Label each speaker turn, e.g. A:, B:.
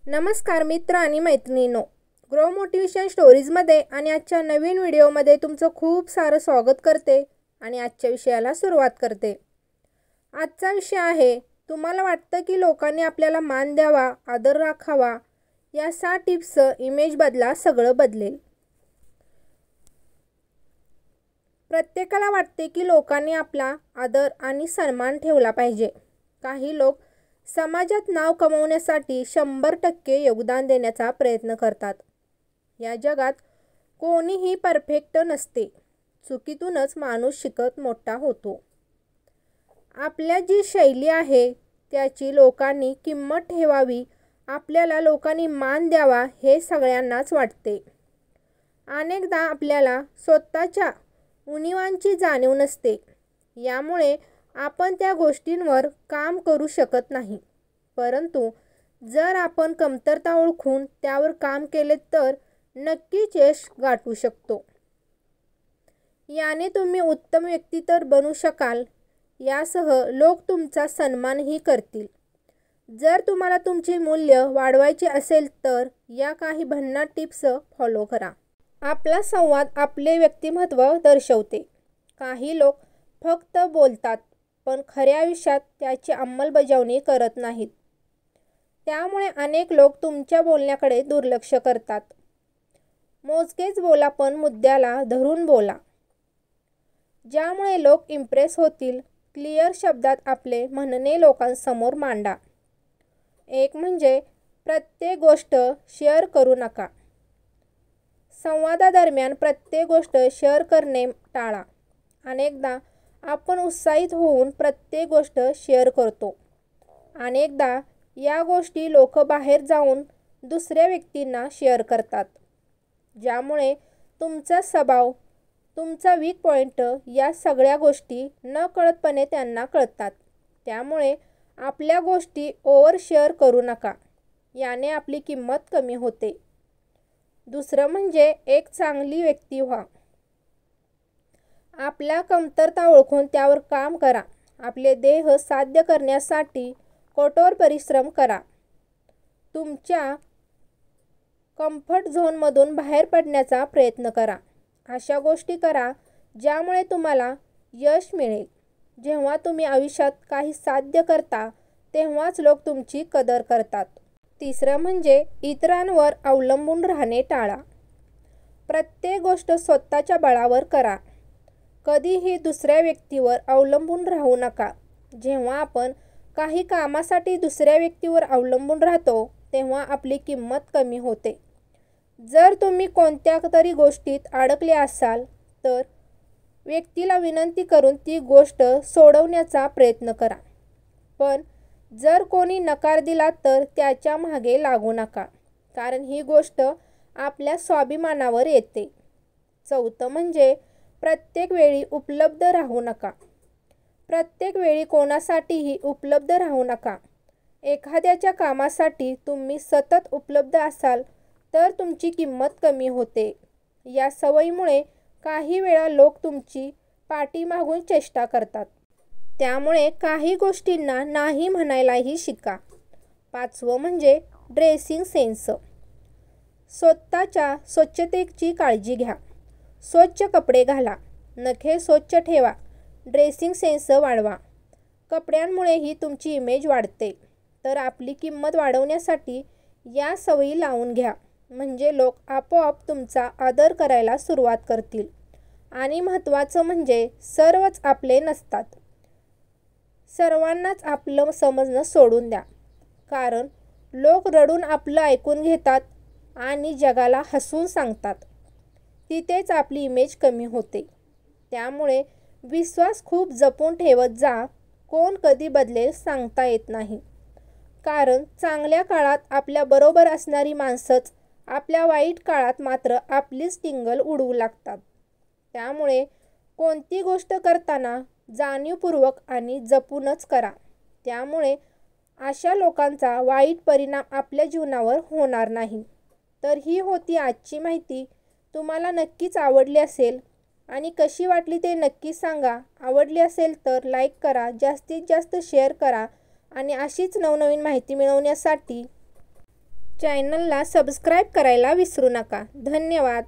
A: नमस्कार मित्र आणि मैत्रिणींनो, ग्रो मोटिवेशन स्टोरीजमध्ये आणि आजच्या नवीन व्हिडिओमध्ये तुमचं खूप सारं स्वागत करते आणि आजच्या विषयाला सुरुवात करते. आजचा विषय आहे, तुम्हाला वाटतं की लोकांनी आपल्याला मान द्यावा, आदर राखावा, या 6 टिप्स इमेज बदला सगळं बदलेल. प्रत्येकाला वाटते की लोकांनी आपला आदर आणि सन्मान ठेवला पाहिजे. काही लोक समाजात नाव कमवण्यासाठी 100% योगदान देण्याचा प्रयत्न करतात. या जगात कोणीही परफेक्ट नसते. चुकीतूनच माणूस शिकत मोठा होतो. आपल्या जी शैली आहे त्याची लोकांनी किंमत ठेवावी, आपल्याला लोकांनी मान द्यावा हे सगळ्यांनाच वाटते. अनेकदा आपल्याला स्वतःच्या उणिवांची जाणीव नसते. यामुळे आपण त्या गोष्टींवर काम करू शकत नाही. परंतु जर आपण कमतरता ओळखून त्यावर काम केले तर नक्कीच यश गाठू शकतो. याने तुम्ही उत्तम व्यक्ती तर बनू शकाल, यासह लोक तुमचा सन्मानही करतील. जर तुम्हाला तुमचे मूल्य वाढवायचे असेल तर या काही भन्नाट टिप्स फॉलो करा. आपला संवाद आपले व्यक्तिमत्व दर्शवते. काही लोक फक्त बोलतात पण खऱ्या आयुष्यात त्याची अंमलबजावणी करत नाहीत. त्यामुळे अनेक लोक तुमच्या बोलण्याकडे दुर्लक्ष करतात. मोजकेच बोला पण मुद्द्याला धरून बोला, ज्यामुळे लोक इम्प्रेस होतील. क्लिअर शब्दात आपले म्हणणे लोकांसमोर मांडा. एक म्हणजे प्रत्येक गोष्ट शेअर करू नका. संवादादरम्यान प्रत्येक गोष्ट शेअर करणे टाळा. अनेकदा आपण उत्साहित होऊन प्रत्येक गोष्ट शेअर करतो. अनेकदा या गोष्टी लोक बाहेर जाऊन दुसऱ्या व्यक्तींना शेअर करतात, ज्यामुळे तुमचा स्वभाव, तुमचा वीक पॉईंट या सगळ्या गोष्टी नकळतपणे त्यांना कळतात. त्यामुळे आपल्या गोष्टी ओव्हर शेअर करू नका. याने आपली किंमत कमी होते. दुसरं म्हणजे एक चांगली व्यक्ती व्हा. आपल्या कमतरता ओळखून त्यावर काम करा. आपले ध्येय साध्य करण्यासाठी कठोर परिश्रम करा. तुमच्या कम्फर्ट झोनमधून बाहेर पडण्याचा प्रयत्न करा. अशा गोष्टी करा ज्यामुळे तुम्हाला यश मिळेल. जेव्हा तुम्ही आयुष्यात काही साध्य करता तेव्हाच लोक तुमची कदर करतात. तिसरं म्हणजे इतरांवर अवलंबून राहणे टाळा. प्रत्येक गोष्ट स्वतःच्या बळावर करा. कधीही दुसऱ्या व्यक्तीवर अवलंबून राहू नका. जेव्हा आपण काही कामासाठी दुसऱ्या व्यक्तीवर अवलंबून राहतो तेव्हा आपली किंमत कमी होते. जर तुम्ही कोणत्या तरी गोष्टीत अडकले असाल तर व्यक्तीला विनंती करून ती गोष्ट सोडवण्याचा प्रयत्न करा. पण जर कोणी नकार दिला तर त्याच्या मागे लागू नका, कारण ही गोष्ट आपल्या स्वाभिमानावर येते. चौथं म्हणजे प्रत्येक वेळी उपलब्ध राहू नका. प्रत्येक वेळी कोणासाठीही उपलब्ध राहू नका. एखाद्याच्या कामासाठी तुम्ही सतत उपलब्ध असाल तर तुमची किंमत कमी होते. या सवयीमुळे काही वेळा लोक तुमची पाठीमागून चेष्टा करतात. त्यामुळे काही गोष्टींना नाही म्हणायलाही शिका. पाचवं म्हणजे ड्रेसिंग सेन्स. स्वतःच्या स्वच्छतेची काळजी घ्या. स्वच्छ कपडे घाला. नखे स्वच्छ ठेवा. ड्रेसिंग सेन्स वाढवा. कपड्यांमुळेही तुमची इमेज वाढते. तर आपली किंमत वाढवण्यासाठी या सवयी लावून घ्या. म्हणजे लोक आपोआप तुमचा आदर करायला सुरुवात करतील. आणि महत्त्वाचं म्हणजे सर्वच आपले नसतात. सर्वांनाच आपलं समजणं सोडून द्या. कारण लोक रडून आपलं ऐकून घेतात आणि जगाला हसून सांगतात. तिथेच आपली इमेज कमी होते. त्यामुळे विश्वास खूप जपून ठेवत जा. कोण कधी बदलेल सांगता येत नाही. कारण चांगल्या काळात आपल्या बरोबर असणारी माणसंच आपल्या वाईट काळात मात्र आपलीच टिंगल उडवू लागतात. त्यामुळे कोणती गोष्ट करताना जाणीवपूर्वक आणि जपूनच करा. त्यामुळे अशा लोकांचा वाईट परिणाम आपल्या जीवनावर होणार नाही. तर ही होती आजची माहिती. तुम्हाला नक्कीच आवडली असेल आणि कशी वाटली ते नक्की सांगा. आवडली असेल तर लाईक करा, जास्तीत जास्त शेअर करा आणि अशीच नवनवीन माहिती मिळवण्यासाठी चॅनलला सबस्क्राईब करायला विसरू नका. धन्यवाद.